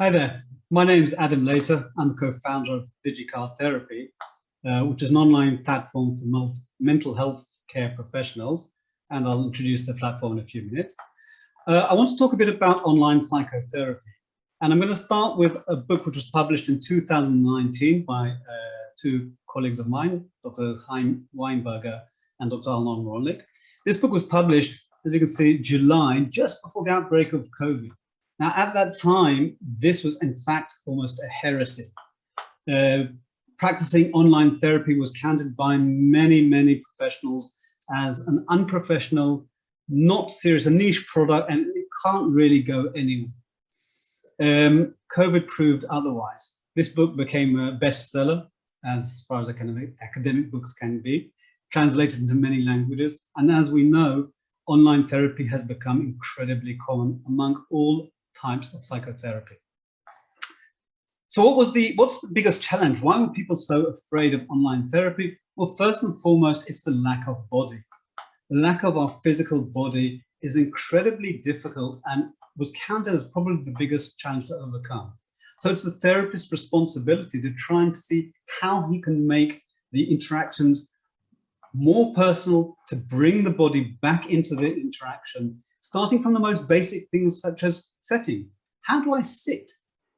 Hi there, my name is Adam Later. I'm the co-founder of Digi Therapy, which is an online platform for mental health care professionals, and I'll introduce the platform in a few minutes. I want to talk a bit about online psychotherapy, and I'm going to start with a book which was published in 2019 by two colleagues of mine, Dr. Chaim Weinberger and Dr. Alon Rolnick. This book was published, as you can see, July, just before the outbreak of COVID. Now, at that time, this was in fact almost a heresy. Practicing online therapy was counted by many professionals as an unprofessional, not serious, a niche product, and it can't really go anywhere. COVID proved otherwise. This book became a bestseller, as far as academic books can be, translated into many languages. And as we know, online therapy has become incredibly common among all types of psychotherapy. So what's the biggest challenge? Why were people so afraid of online therapy? Well, first and foremost, it's the lack of body. The lack of our physical body is incredibly difficult and was counted as probably the biggest challenge to overcome. So it's the therapist's responsibility to try and see how he can make the interactions more personal, to bring the body back into the interaction, starting from the most basic things such as setting. How do I sit?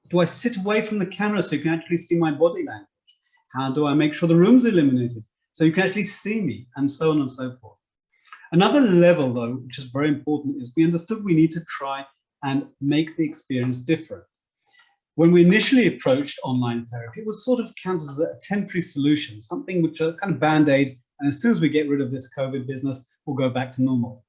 Do I sit away from the camera so you can actually see my body language? How do I make sure the room's illuminated so you can actually see me, and so on and so forth? Another level, though, which is very important, is we understood we need to try and make the experience different. When we initially approached online therapy, it was sort of counted as a temporary solution, something which are kind of band-aid, and as soon as we get rid of this COVID business, we'll go back to normal.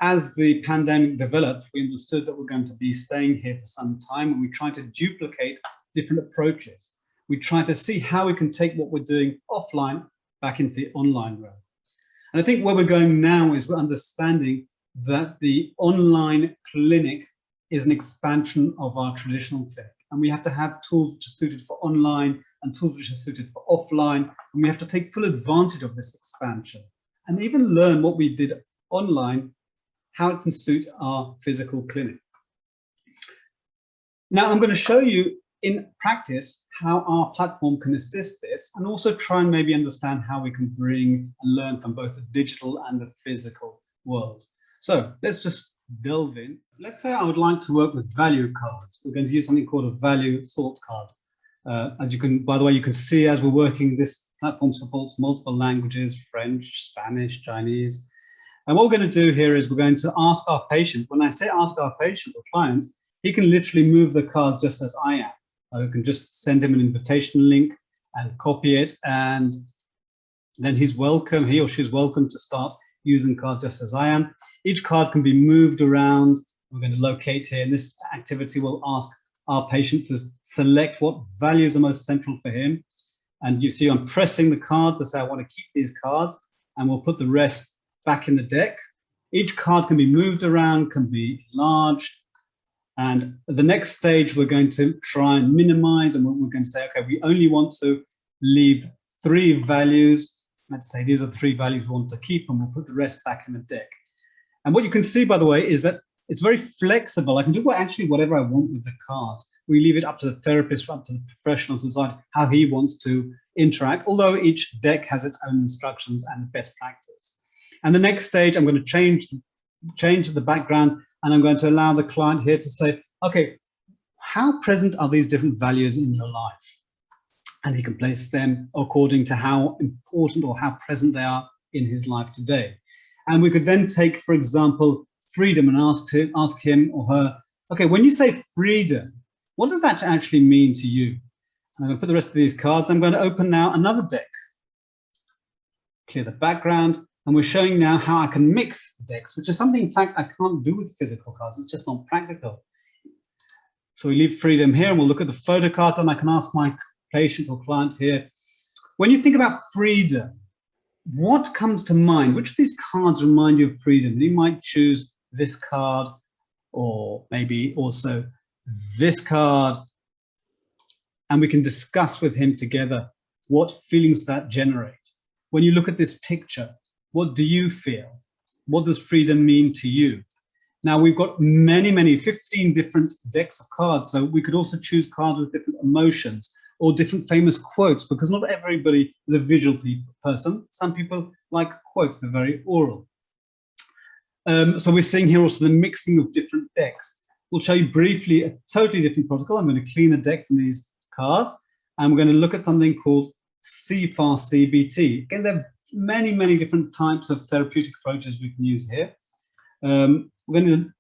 As the pandemic developed, we understood that we're going to be staying here for some time, and we tried to duplicate different approaches. We tried to see how we can take what we're doing offline back into the online realm. And I think where we're going now is we're understanding that the online clinic is an expansion of our traditional clinic. And we have to have tools which are suited for online and tools which are suited for offline. And we have to take full advantage of this expansion and even learn what we did online, how it can suit our physical clinic. Now, I'm going to show you in practice how our platform can assist this, and also try and maybe understand how we can bring and learn from both the digital and the physical world. So let's just delve in. Let's say I would like to work with value cards. We're going to use something called a value sort card. As you can, by the way, you can see as we're working, this platform supports multiple languages: French, Spanish, Chinese. And what we're going to do here is we're going to ask our patient. When I say ask our patient or client, he can literally move the cards just as I am. I can just send him an invitation link and copy it, and then he's welcome, he or she's welcome to start using cards just as I am. Each card can be moved around. We're going to locate here, and this activity will ask our patient to select what values are most central for him. And you see I'm pressing the cards to say I want to keep these cards, and we'll put the rest back in the deck. Each card can be moved around, can be enlarged. And the next stage, we're going to try and minimize, and we're going to say, okay, we only want to leave 3 values. Let's say these are the 3 values we want to keep, and we'll put the rest back in the deck. And what you can see, by the way, is that it's very flexible. I can do whatever I want with the cards. We leave it up to the therapist, up to the professional to decide how he wants to interact, although each deck has its own instructions and best practice. And the next stage, I'm going to change the background, and I'm going to allow the client here to say, okay, how present are these different values in your life? And he can place them according to how important or how present they are in his life today. And we could then take, for example, freedom, and ask him or her, okay, when you say freedom, what does that actually mean to you? And I'm going to put the rest of these cards. I'm going to open now another deck, clear the background. And we're showing now how I can mix decks, which is something, in fact, I can't do with physical cards. It's just not practical. So we leave freedom here, and we'll look at the photo cards, and I can ask my patient or client here, when you think about freedom, what comes to mind? Which of these cards remind you of freedom? And you might choose this card, or maybe also this card, and we can discuss with him together what feelings that generate. When you look at this picture, what do you feel? What does freedom mean to you? Now we've got many, 15 different decks of cards. So we could also choose cards with different emotions or different famous quotes, because not everybody is a visual person. Some people like quotes, they're very oral. So we're seeing here also the mixing of different decks. We'll show you briefly a totally different protocol. I'm going to clean a deck from these cards, and we're going to look at something called CFAR CBT. Again, there are many different types of therapeutic approaches we can use here. We're going to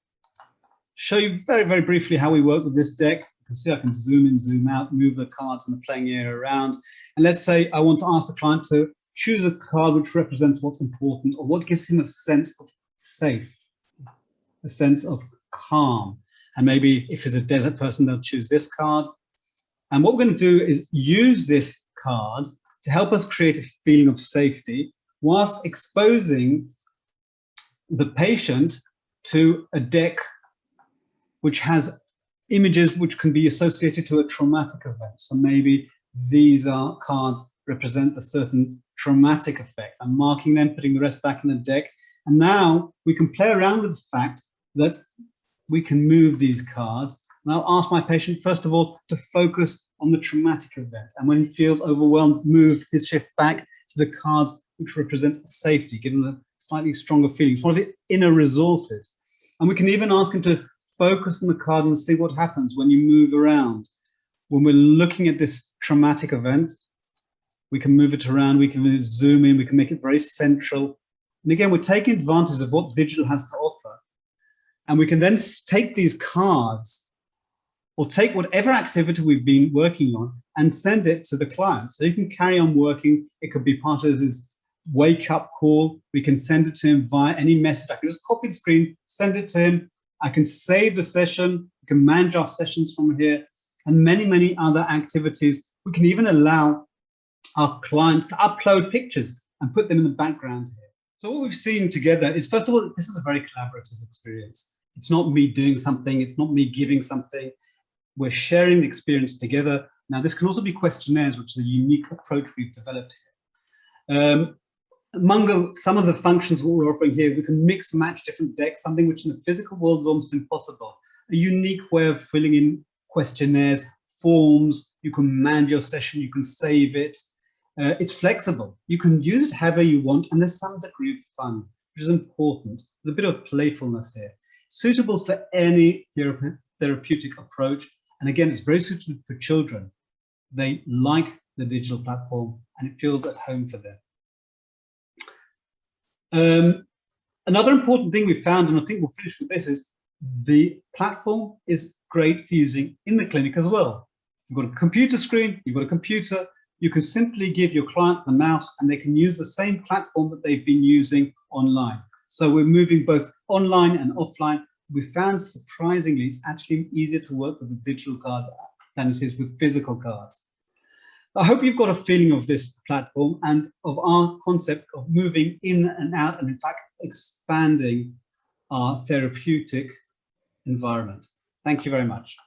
show you very briefly how we work with this deck. You can see I can zoom in, zoom out, move the cards in the playing area around. And let's say I want to ask the client to choose a card which represents what's important or what gives him a sense of safe, a sense of calm. And maybe if he's a desert person, they'll choose this card. And what we're going to do is use this card to help us create a feeling of safety whilst exposing the patient to a deck which has images which can be associated to a traumatic event. So maybe these are cards represent a certain traumatic effect. I'm marking them, putting the rest back in the deck. And now we can play around with the fact that we can move these cards. And I'll ask my patient, first of all, to focus on the traumatic event. And when he feels overwhelmed, move his shift back to the cards which represent safety, give him a slightly stronger feeling. It's one of the inner resources. And we can even ask him to focus on the card and see what happens when you move around. When we're looking at this traumatic event, we can move it around, we can zoom in, we can make it very central. And again, we're taking advantage of what digital has to offer. And we can then take these cards or take whatever activity we've been working on and send it to the client. So you can carry on working. It could be part of his wake up call. We can send it to him via any message. I can just copy the screen, send it to him. I can save the session. We can manage our sessions from here and many other activities. We can even allow our clients to upload pictures and put them in the background here. So what we've seen together is, first of all, this is a very collaborative experience. It's not me doing something. It's not me giving something. We're sharing the experience together. Now, this can also be questionnaires, which is a unique approach we've developed here. Among some of the functions what we're offering here, we can mix match different decks, something which in the physical world is almost impossible. A unique way of filling in questionnaires, forms. You can manage your session, you can save it. It's flexible. You can use it however you want, and there's some degree of fun, which is important. There's a bit of playfulness here. Suitable for any therapeutic approach. And again, it's very suitable for children. They like the digital platform and it feels at home for them. Another important thing we found, and I think we'll finish with this, is the platform is great for using in the clinic as well. You've got a computer screen, you've got a computer, you can simply give your client the mouse and they can use the same platform that they've been using online. So we're moving both online and offline. We found surprisingly it's actually easier to work with the digital cards than it is with physical cards. I hope you've got a feeling of this platform and of our concept of moving in and out and in fact expanding our therapeutic environment. Thank you very much.